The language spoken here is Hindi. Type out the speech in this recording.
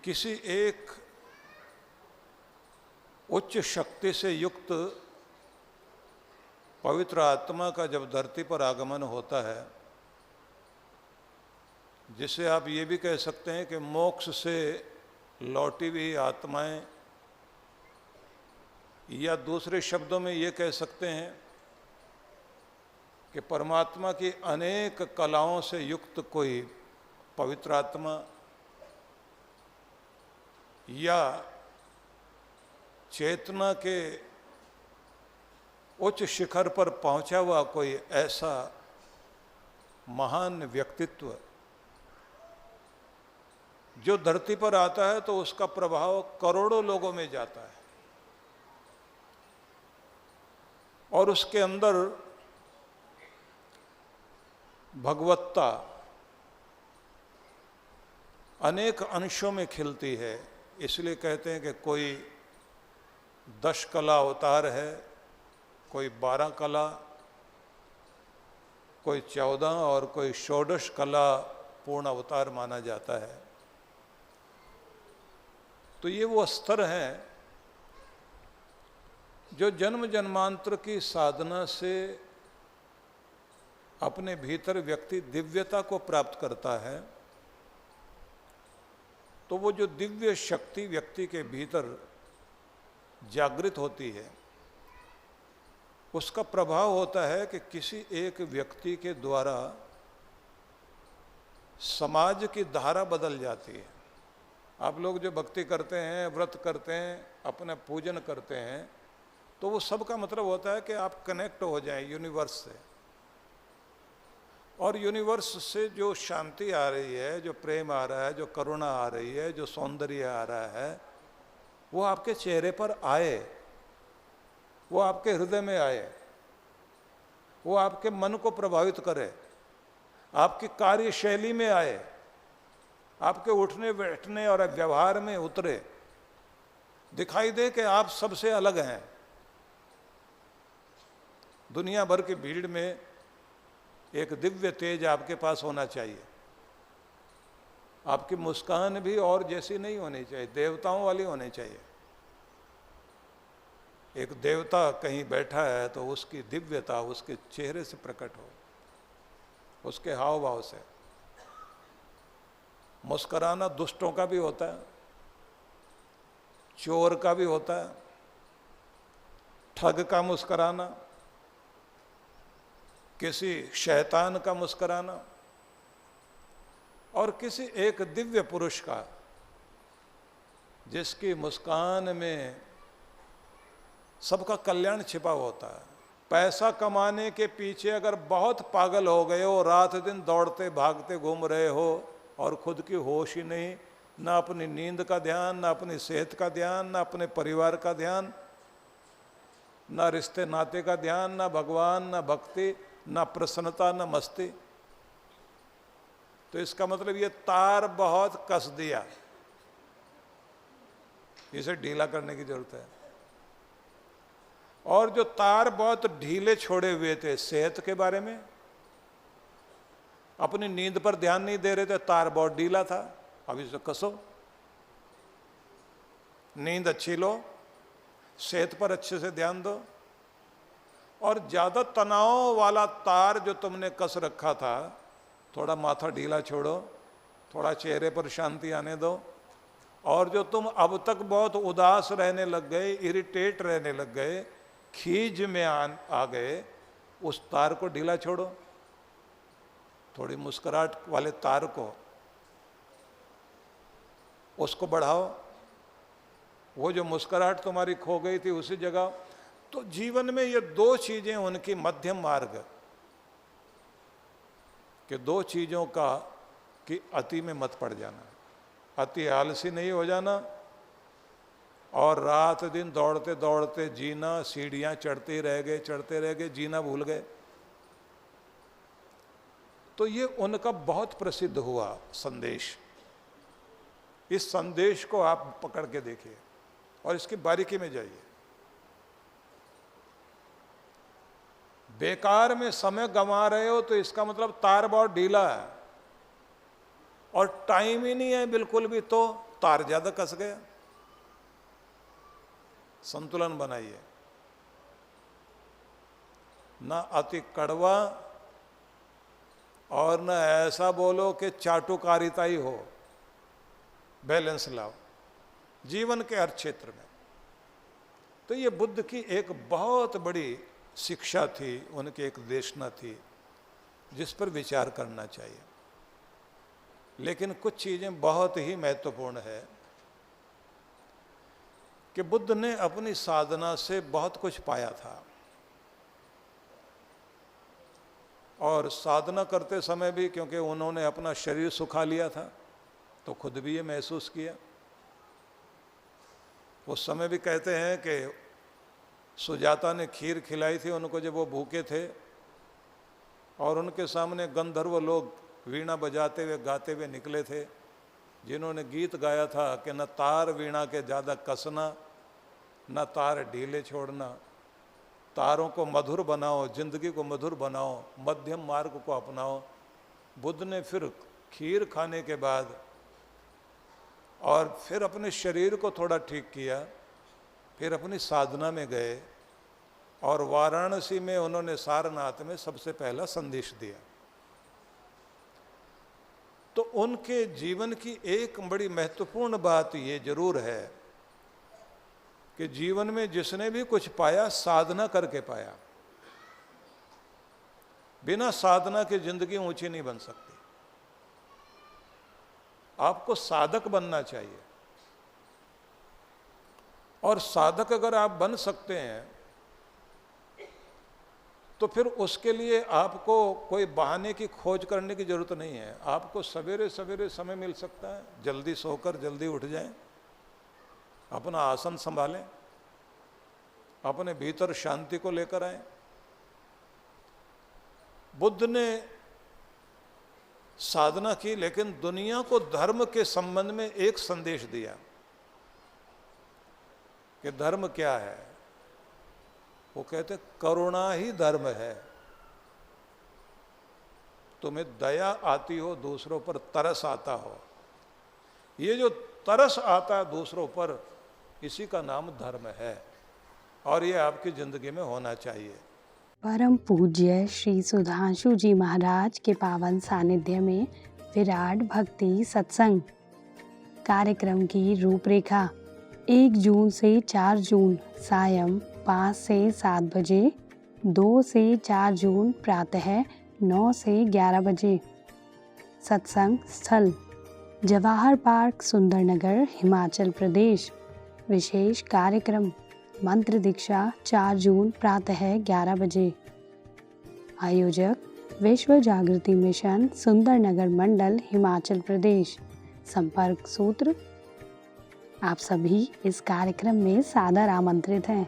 किसी एक उच्च शक्ति से युक्त पवित्र आत्मा का जब धरती पर आगमन होता है, जिसे आप ये भी कह सकते हैं कि मोक्ष से लौटी हुई आत्माएं, या दूसरे शब्दों में ये कह सकते हैं कि परमात्मा की अनेक कलाओं से युक्त कोई पवित्र आत्मा या चेतना के उच्च शिखर पर पहुंचा हुआ कोई ऐसा महान व्यक्तित्व जो धरती पर आता है तो उसका प्रभाव करोड़ों लोगों में जाता है और उसके अंदर भगवत्ता अनेक अंशों में खिलती है। इसलिए कहते हैं कि कोई 10 कला अवतार है, कोई 12 कला, कोई 14 और कोई 16 कला पूर्ण अवतार माना जाता है। तो ये वो स्तर हैं जो जन्म जन्मांतर की साधना से अपने भीतर व्यक्ति दिव्यता को प्राप्त करता है। तो वो जो दिव्य शक्ति व्यक्ति के भीतर जागृत होती है, उसका प्रभाव होता है कि किसी एक व्यक्ति के द्वारा समाज की धारा बदल जाती है। आप लोग जो भक्ति करते हैं, व्रत करते हैं, अपना पूजन करते हैं, तो वो सब का मतलब होता है कि आप कनेक्ट हो जाएं यूनिवर्स से, और यूनिवर्स से जो शांति आ रही है, जो प्रेम आ रहा है, जो करुणा आ रही है, जो सौंदर्य आ रहा है, वो आपके चेहरे पर आए, वो आपके हृदय में आए, वो आपके मन को प्रभावित करे, आपकी कार्यशैली में आए, आपके उठने बैठने और व्यवहार में उतरे, दिखाई दे कि आप सबसे अलग हैं। दुनिया भर की भीड़ में एक दिव्य तेज आपके पास होना चाहिए। आपकी मुस्कान भी और जैसी नहीं होनी चाहिए, देवताओं वाली होनी चाहिए। एक देवता कहीं बैठा है तो उसकी दिव्यता उसके चेहरे से प्रकट हो, उसके हाव भाव से। मुस्कुराना दुष्टों का भी होता है, चोर का भी होता है, ठग का मुस्कुराना, किसी शैतान का मुस्कुराना, और किसी एक दिव्य पुरुष का जिसकी मुस्कान में सबका कल्याण छिपा होता है। पैसा कमाने के पीछे अगर बहुत पागल हो गए हो, रात दिन दौड़ते भागते घूम रहे हो और खुद की होश ही नहीं, ना अपनी नींद का ध्यान, ना अपनी सेहत का ध्यान, ना अपने परिवार का ध्यान, ना रिश्ते नाते का ध्यान, ना भगवान, ना भक्ति, ना प्रसन्नता, ना मस्ती, तो इसका मतलब ये तार बहुत कस दिया, इसे ढीला करने की जरूरत है। और जो तार बहुत ढीले छोड़े हुए थे सेहत के बारे में, अपनी नींद पर ध्यान नहीं दे रहे थे, तार बहुत ढीला था, अब इसे कसो, नींद अच्छी लो, सेहत पर अच्छे से ध्यान दो, और ज्यादा तनाव वाला तार जो तुमने कस रखा था, थोड़ा माथा ढीला छोड़ो, थोड़ा चेहरे पर शांति आने दो। और जो तुम अब तक बहुत उदास रहने लग गए, इरिटेट रहने लग गए, खीज में आ गए, उस तार को ढीला छोड़ो, थोड़ी मुस्कुराहट वाले तार को उसको बढ़ाओ। वो जो मुस्कुराहट तुम्हारी खो गई थी उसी जगह। तो जीवन में ये 2 चीजें उनकी मध्यम मार्ग, कि 2 चीजों का कि अति में मत पड़ जाना, अति आलसी नहीं हो जाना, और रात दिन दौड़ते दौड़ते जीना, सीढ़ियां चढ़ते रह गए, जीना भूल गए। तो ये उनका बहुत प्रसिद्ध हुआ संदेश। इस संदेश को आप पकड़ के देखिए और इसकी बारीकी में जाइए। बेकार में समय गंवा रहे हो तो इसका मतलब तार बहुत ढीला है और टाइम ही नहीं है बिल्कुल भी, तो तार ज्यादा कस गया। संतुलन बनाइए, ना अति कड़वा और न ऐसा बोलो कि चाटुकारिता ही हो। बैलेंस लाओ जीवन के हर क्षेत्र में। तो ये बुद्ध की एक बहुत बड़ी शिक्षा थी, उनकी एक देशना थी जिस पर विचार करना चाहिए। लेकिन कुछ चीजें बहुत ही महत्वपूर्ण है कि बुद्ध ने अपनी साधना से बहुत कुछ पाया था, और साधना करते समय भी क्योंकि उन्होंने अपना शरीर सुखा लिया था तो खुद भी ये महसूस किया। उस समय भी कहते हैं कि सुजाता ने खीर खिलाई थी उनको जब वो भूखे थे, और उनके सामने गंधर्व लोग वीणा बजाते हुए गाते हुए निकले थे, जिन्होंने गीत गाया था कि न तार वीणा के ज़्यादा कसना, न तार ढीले छोड़ना, तारों को मधुर बनाओ, जिंदगी को मधुर बनाओ, मध्यम मार्ग को अपनाओ। बुद्ध ने फिर खीर खाने के बाद और फिर अपने शरीर को थोड़ा ठीक किया, फिर अपनी साधना में गए, और वाराणसी में उन्होंने सारनाथ में सबसे पहला संदेश दिया। तो उनके जीवन की एक बड़ी महत्वपूर्ण बात ये जरूर है कि जीवन में जिसने भी कुछ पाया साधना करके पाया। बिना साधना की जिंदगी ऊंची नहीं बन सकती। आपको साधक बनना चाहिए, और साधक अगर आप बन सकते हैं तो फिर उसके लिए आपको कोई बहाने की खोज करने की जरूरत नहीं है। आपको सवेरे सवेरे समय मिल सकता है, जल्दी सोकर जल्दी उठ जाएं, अपना आसन संभालें, अपने भीतर शांति को लेकर आए। बुद्ध ने साधना की, लेकिन दुनिया को धर्म के संबंध में एक संदेश दिया कि धर्म क्या है। वो कहते करुणा ही धर्म है। तुम्हें दया आती हो, दूसरों पर तरस आता हो, ये जो तरस आता है दूसरों पर, इसी का नाम धर्म है, और ये आपकी जिंदगी में होना चाहिए। परम पूज्य श्री सुधांशु जी महाराज के पावन सानिध्य में विराट भक्ति सत्संग कार्यक्रम की रूपरेखा 1 जून से 4 जून सायं 5 से 7 बजे, 2 से 4 जून प्रातः 9 से 11 बजे। सत्संग स्थल जवाहर पार्क, सुंदरनगर, हिमाचल प्रदेश। विशेष कार्यक्रम मंत्र दीक्षा 4 जून प्रातः 11 बजे। आयोजक विश्व जागृति मिशन, सुंदरनगर मंडल, हिमाचल प्रदेश। संपर्क सूत्र। आप सभी इस कार्यक्रम में सादर आमंत्रित हैं।